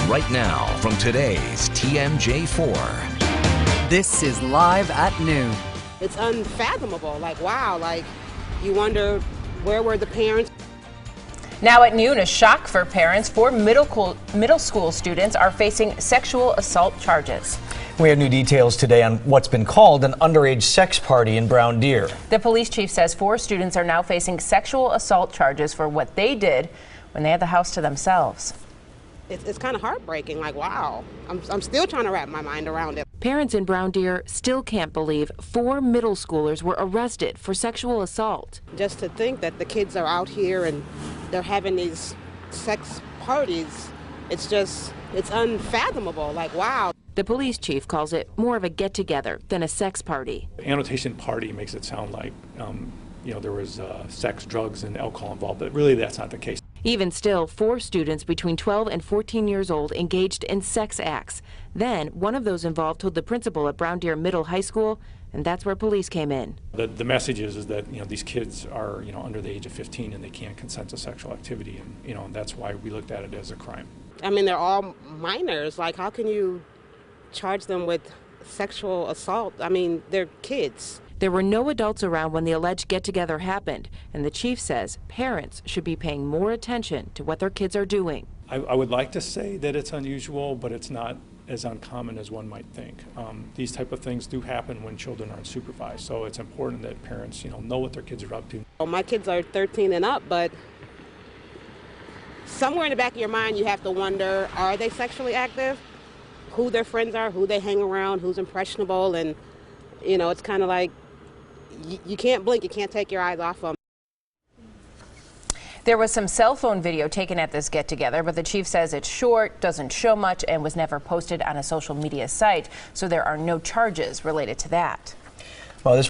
right now from today's TMJ4. This is Live at Noon. It's unfathomable. Like, wow, like you wonder where were the parents? Now at noon, a shock for parents. 4 middle school students are facing sexual assault charges. We have new details today on what's been called an underage sex party in Brown Deer. The police chief says 4 students are now facing sexual assault charges for what they did when they had the house to themselves. It's kind of heartbreaking. Like, wow, I'm still trying to wrap my mind around it. Parents in Brown Deer still can't believe 4 middle schoolers were arrested for sexual assault. Just to think that the kids are out here and they're having these sex parties, it's unfathomable. Like, wow. The police chief calls it more of a get-together than a sex party. Annotation party makes it sound like, there was sex, drugs, and alcohol involved, but really that's not the case. Even still, 4 students between 12 and 14 years old engaged in sex acts. Then, one of those involved told the principal at Brown Deer Middle High School, and that's where police came in. The message is that these kids are under the age of 15 and they can't consent to sexual activity, and that's why we looked at it as a crime. I mean, they're all minors. Like, how can you charge them with sexual assault? I mean, they're kids. There were no adults around when the alleged get-together happened, and the chief says parents should be paying more attention to what their kids are doing. I would like to say that it's unusual, but it's not as uncommon as one might think. These type of things do happen when children aren't supervised, so it's important that parents know what their kids are up to. Well, my kids are 13 and up, but somewhere in the back of your mind you have to wonder, are they sexually active? Who their friends are, who they hang around, who's impressionable, and it's kind of like you can't blink, you can't take your eyes off them. There was some cell phone video taken at this get-together, but the chief says it's short, doesn't show much, and was never posted on a social media site, so there are no charges related to that. Well, this